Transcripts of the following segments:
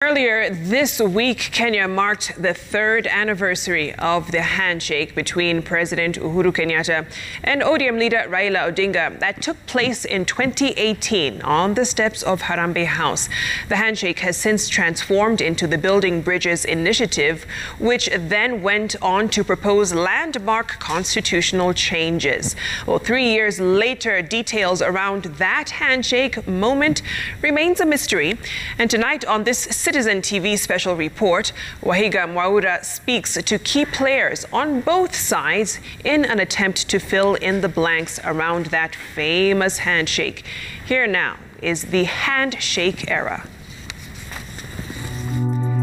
Earlier this week, Kenya marked the third anniversary of the handshake between President Uhuru Kenyatta and ODM leader Raila Odinga that took place in 2018 on the steps of Harambee House. The handshake has since transformed into the Building Bridges Initiative, which then went on to propose landmark constitutional changes. Well, 3 years later, details around that handshake moment remains a mystery. And tonight on this Citizen TV special report, Wahiga Mwaura speaks to key players on both sides in an attempt to fill in the blanks around that famous handshake. Here now is the handshake era.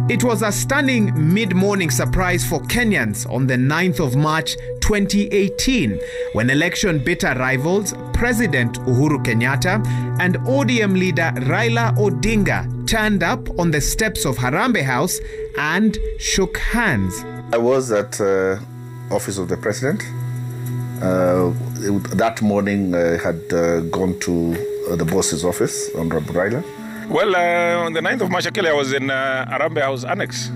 It was a stunning mid-morning surprise for Kenyans on the 9th of March 2018 when election-bitter rivals President Uhuru Kenyatta and ODM leader Raila Odinga turned up on the steps of Harambee House and shook hands. I was at office of the president. That morning I had gone to the boss's office, Honorable Raila. Well, on the 9th of March, I was in Harambee House Annex.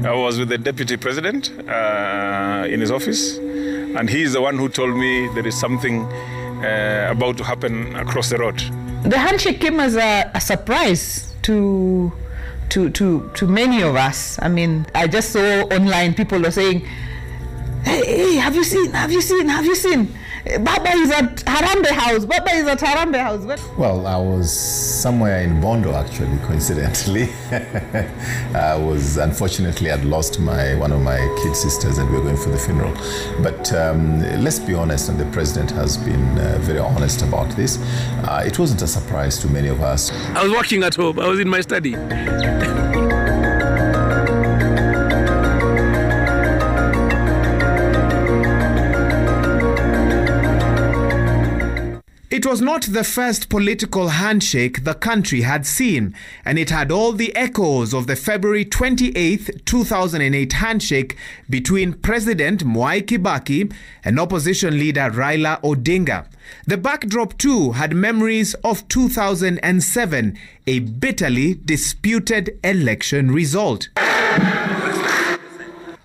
I was with the deputy president in his office, and he's the one who told me there is something about to happen across the road. The handshake came as a surprise to many of us. I mean, I just saw online people were saying, hey, have you seen? Baba is at Harambee House. Baba is at Harambee House. Well, I was somewhere in Bondo, actually, coincidentally. Unfortunately, I'd lost one of my kid sisters, and we were going for the funeral. But let's be honest, and the president has been very honest about this. It wasn't a surprise to many of us. I was working at home. I was in my study. It was not the first political handshake the country had seen, and it had all the echoes of the February 28, 2008 handshake between President Mwai Kibaki and opposition leader Raila Odinga. The backdrop too had memories of 2007, a bitterly disputed election result.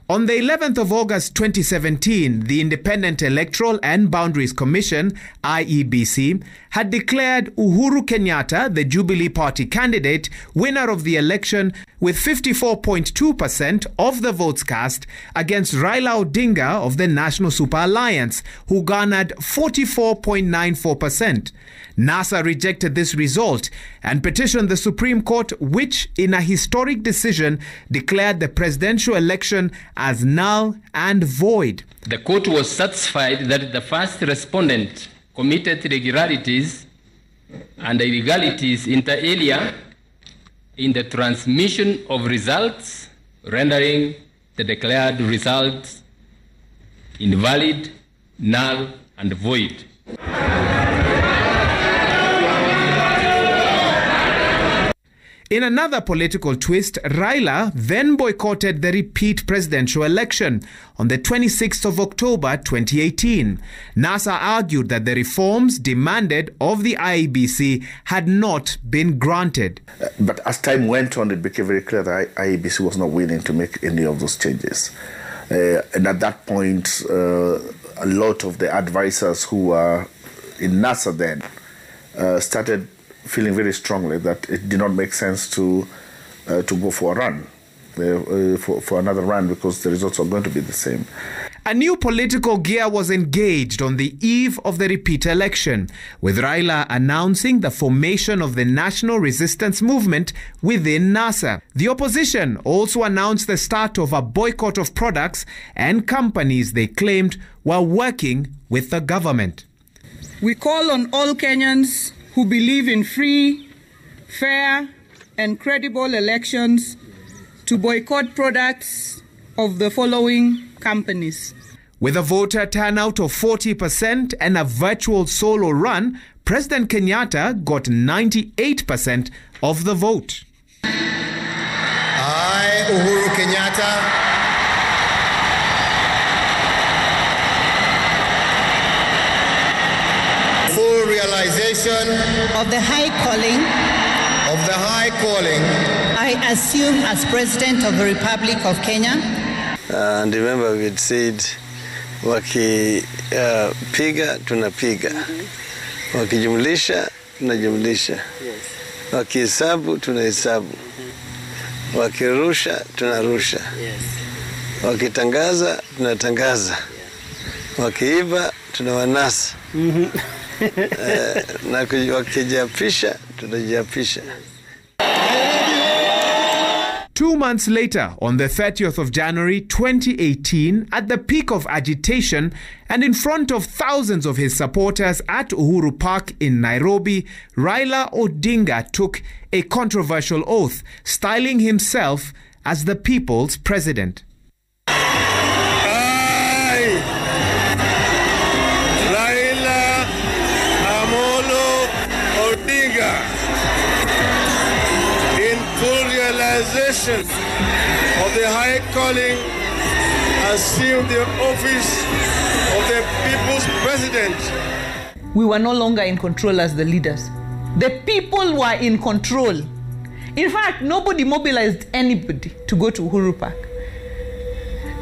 On the 11th of August 2017, the Independent Electoral and Boundaries Commission, IEBC, had declared Uhuru Kenyatta, the Jubilee Party candidate, winner of the election with 54.2% of the votes cast against Raila Odinga of the National Super Alliance, who garnered 44.94%. NASA rejected this result and petitioned the Supreme Court, which, in a historic decision, declared the presidential election as null and void. The court was satisfied that the first respondent committed irregularities and illegalities inter alia in the transmission of results, rendering the declared results invalid, null, and void. In another political twist, Raila then boycotted the repeat presidential election on the 26th of October 2018. NASA argued that the reforms demanded of the IEBC had not been granted. But as time went on, it became very clear that IEBC was not willing to make any of those changes. And at that point, a lot of the advisors who were in NASA then started feeling very strongly that it did not make sense to go for a run, for another run, because the results are going to be the same. A new political gear was engaged on the eve of the repeat election, with Raila announcing the formation of the National Resistance Movement within NASA. The opposition also announced the start of a boycott of products and companies they claimed were working with the government. We call on all Kenyans who believe in free, fair, and credible elections to boycott products of the following companies. With a voter turnout of 40% and a virtual solo run, President Kenyatta got 98% of the vote. I, Uhuru Kenyatta, realization of the high calling of the high calling I assume as President of the Republic of Kenya. And remember we had said, wakipiga tunapiga, wakijumlisha tunajumlisha, wakihesabu tunahesabu, wakirusha tunarusha, wakitangaza tunatangaza, wakiiba tunawanasa, na wakijiapisha tunajiapisha. 2 months later, on the 30th of January 2018, at the peak of agitation and in front of thousands of his supporters at Uhuru Park in Nairobi, Raila Odinga took a controversial oath, styling himself as the people's president. I, Raila Amolo Odinga, in full realization of the high calling, assume the office of the people's president. We were no longer in control as the leaders. The people were in control. In fact, nobody mobilized anybody to go to Uhuru Park.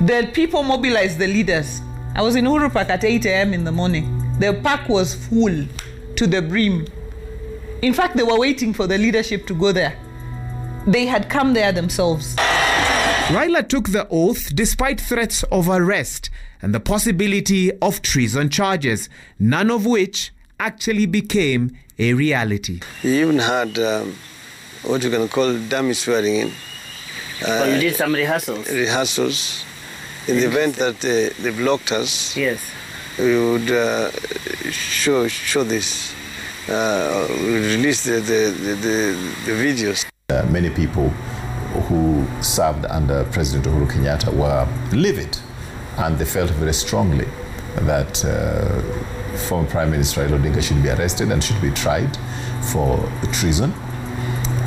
The people mobilized the leaders. I was in Uhuru Park at 8 a.m. in the morning. The park was full to the brim. In fact, they were waiting for the leadership to go there. They had come there themselves. Raila took the oath despite threats of arrest and the possibility of treason charges, none of which actually became a reality. He even had what you can call dummy swearing in. You did some rehearsals? Rehearsals. In the event that they blocked us, yes, we would show this. We would release the videos. Many people who served under President Uhuru Kenyatta were livid, and they felt very strongly that former Prime Minister Raila Odinga should be arrested and should be tried for treason.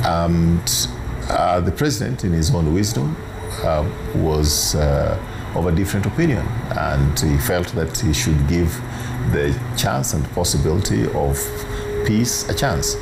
And the President, in his own wisdom, was of a different opinion, and he felt that he should give the chance and possibility of peace a chance.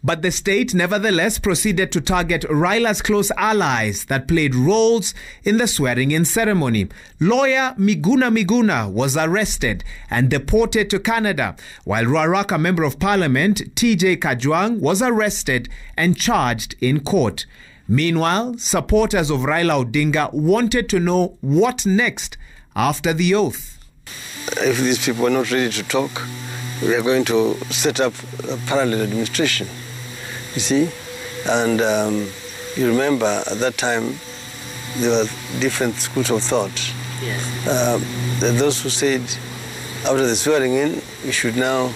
But the state nevertheless proceeded to target Raila's close allies that played roles in the swearing-in ceremony. Lawyer Miguna was arrested and deported to Canada, while Ruaraka Member of Parliament TJ Kajwang was arrested and charged in court. Meanwhile, supporters of Raila Odinga wanted to know what next after the oath. If these people are not ready to talk, we are going to set up a parallel administration, you see? And you remember at that time, there were different schools of thought. Yes. Those who said, after the swearing in, we should now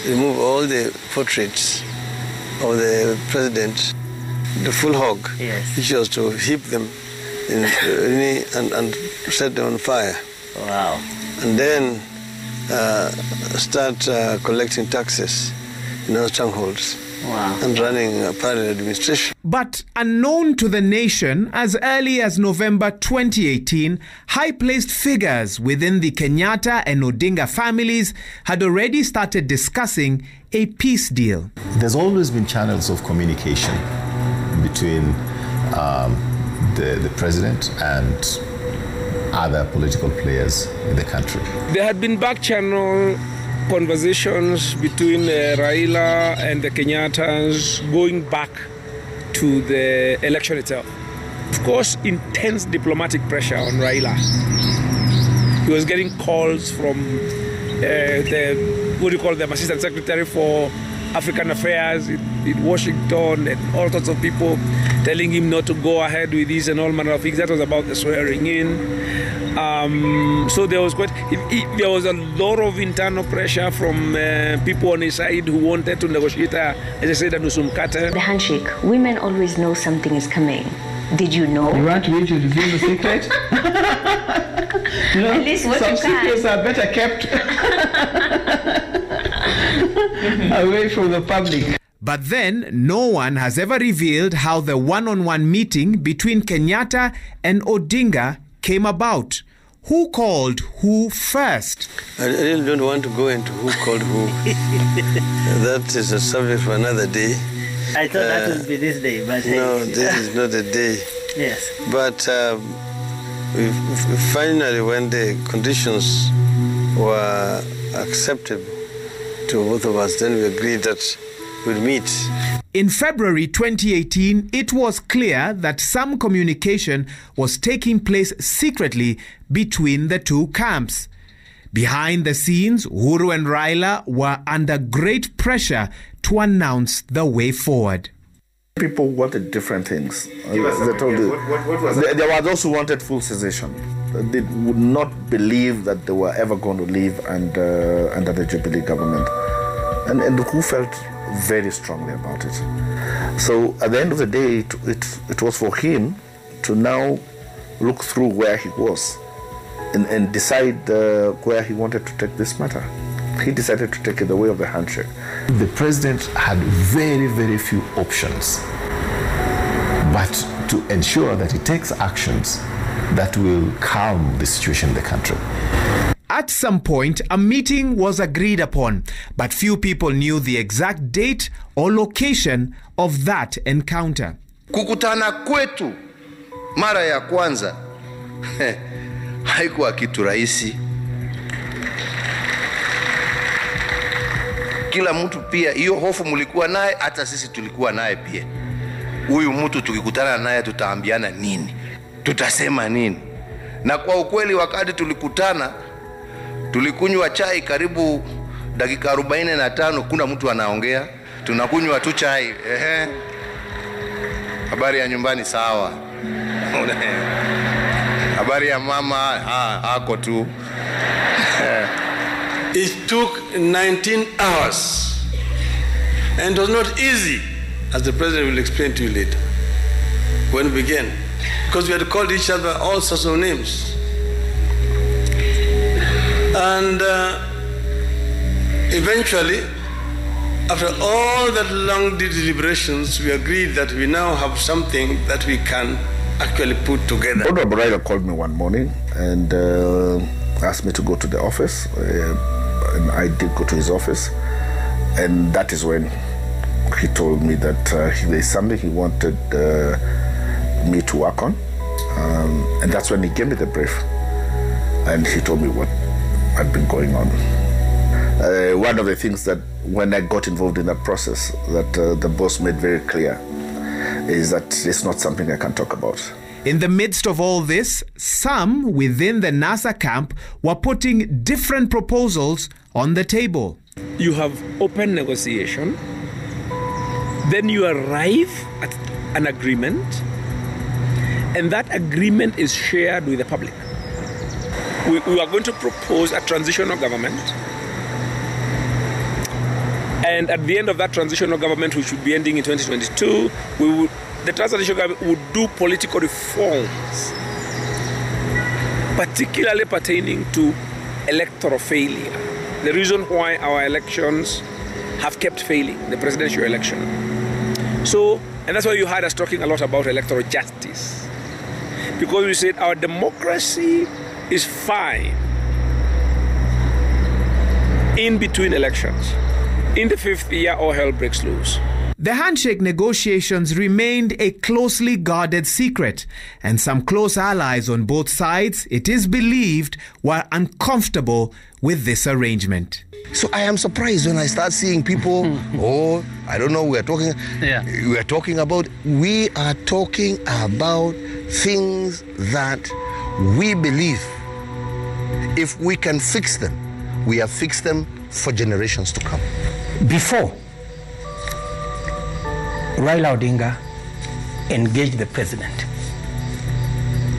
remove all the portraits of the president, the full hog, yes, which was to heap them and set them on fire. Wow. And then start collecting taxes in our strongholds. Wow. And running a parallel administration. But unknown to the nation, as early as November 2018, high-placed figures within the Kenyatta and Odinga families had already started discussing a peace deal. There's always been channels of communication between the president and other political players in the country. There had been back-channel conversations between Raila and the Kenyattas going back to the election itself. Of course, intense diplomatic pressure on Raila. He was getting calls from the Assistant Secretary for African Affairs in Washington, and all sorts of people telling him not to go ahead with this and all manner of things. That was about the swearing in. So there was there was a lot of internal pressure from people on his side who wanted to negotiate, as I said, a nusu mkate. The handshake. Women always know something is coming. Did you know? You want me to reveal the secret? No, at least what some secrets are better kept away from the public. But then, no one has ever revealed how the one-on-one meeting between Kenyatta and Odinga came about. Who called who first? I really don't want to go into who called who. That is a subject for another day. I thought that would be this day, but no, this is not a day. Yes. But finally, when the conditions were acceptable to both of us, then we agreed that we'd meet. In February 2018, it was clear that some communication was taking place secretly between the two camps. Behind the scenes, Uhuru and Raila were under great pressure to announce the way forward. People wanted different things. They were those who wanted full cessation. They would not believe that they were ever going to live under the Jubilee government, and who felt very strongly about it. So at the end of the day, it was for him to now look through where he was and decide where he wanted to take this matter. He decided to take it the way of the handshake. The president had very, very few options, but to ensure that he takes actions that will calm the situation in the country. At some point, a meeting was agreed upon, but few people knew the exact date or location of that encounter. Kukutana kwetu mara ya kwanza haikuwa kitu rahisi. Kila mtu pia, hiyo hofu mlikuwa naye, hata sisi tulikuwa naye pia. Huyu mtu tukikutana naye tutaambiana nini? Tutasema nini? Na kwa ukweli wakati tulikutana, tulikunywa chai karibu dakika 45, kuna mtu anaongea, tunakunywa tu chai. Habari ya nyumbani sawa. Habari ya mama hako tu. It took 19 hours, and it was not easy, as the president will explain to you later, when we began, because we had called each other all sorts of names. And eventually, after all that long deliberations, we agreed that we now have something that we can actually put together. Honorable Raila called me one morning and asked me to go to the office. And I did go to his office, and that is when he told me that there's something he wanted me to work on, and that's when he gave me the brief, and he told me what had been going on. One of the things that when I got involved in that process that the boss made very clear is that it's not something I can talk about. In the midst of all this, some within the NASA camp were putting different proposals on the table. You have open negotiation, then you arrive at an agreement, and that agreement is shared with the public. We are going to propose a transitional government, and at the end of that transitional government, which should be ending in 2022, the transitional government would do political reforms, particularly pertaining to electoral failure. The reason why our elections have kept failing, the presidential election. So, and that's why you heard us talking a lot about electoral justice. Because we said our democracy is fine in between elections. In the fifth year, all hell breaks loose. The handshake negotiations remained a closely guarded secret, and some close allies on both sides, it is believed, were uncomfortable with this arrangement. So I am surprised when I start seeing people, I don't know, we are talking about things that we believe if we can fix them, we have fixed them for generations to come. Before Raila Odinga engaged the president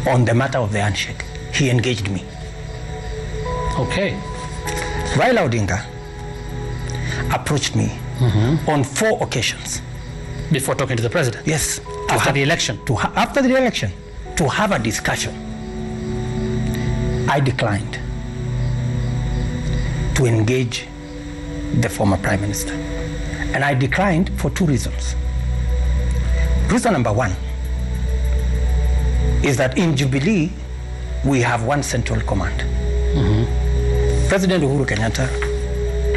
on the matter of the handshake, he engaged me. Okay. Raila Odinga approached me on 4 occasions. Before talking to the president? Yes. After the election? After the election, to have a discussion. I declined to engage the former Prime Minister. And I declined for 2 reasons. Reason number 1 is that in Jubilee, we have one central command. President Uhuru Kenyatta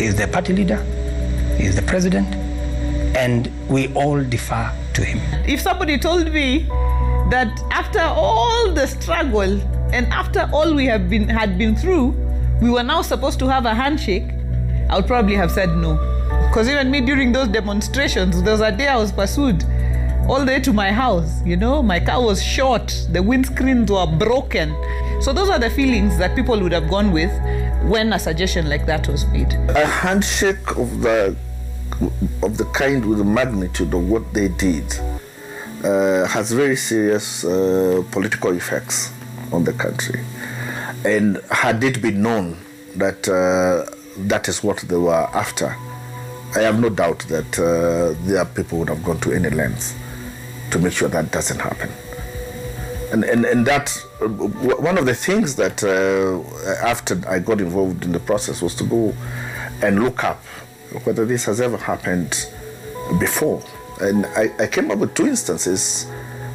is the party leader, he is the president, and we all defer to him. If somebody told me that after all the struggle and after all we had been through, we were now supposed to have a handshake, I would probably have said no. Because even me, during those demonstrations, there was a day I was pursued all the way to my house. You know, my car was shot, the windscreens were broken. So those are the feelings that people would have gone with when a suggestion like that was made. A handshake of the kind with the magnitude of what they did has very serious political effects on the country. And had it been known that that is what they were after, I have no doubt that their people would have gone to any length to make sure that doesn't happen. And that, one of the things that after I got involved in the process was to go and look up whether this has ever happened before. And I came up with 2 instances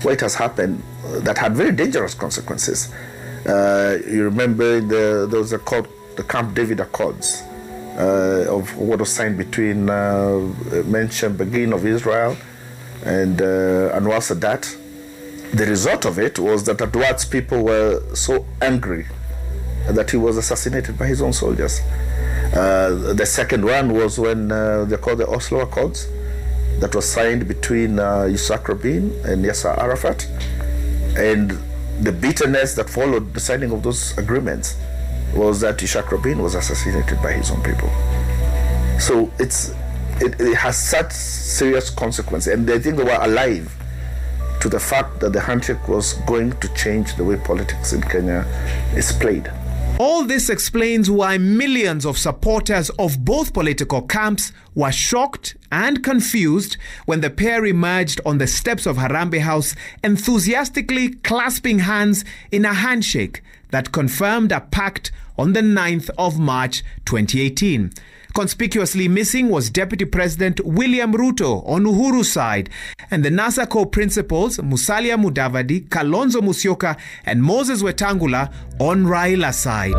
where it has happened that had very dangerous consequences. You remember there was the Camp David Accords of what was signed between Menachem Begin of Israel and Anwar Sadat. The result of it was that Adwat's people were so angry that he was assassinated by his own soldiers. The second one was when they called the Oslo Accords, that was signed between Yitzhak Rabin and Yasser Arafat. And the bitterness that followed the signing of those agreements was that Yitzhak Rabin was assassinated by his own people. So it has such serious consequences, and I think they were alive to the fact that the handshake was going to change the way politics in Kenya is played. All this explains why millions of supporters of both political camps were shocked and confused when the pair emerged on the steps of Harambee House, enthusiastically clasping hands in a handshake that confirmed a pact on the 9th of March 2018. Conspicuously missing was Deputy President William Ruto on Uhuru's side, and the NASA co-principals Musalia Mudavadi, Kalonzo Musyoka and Moses Wetangula on Raila's side.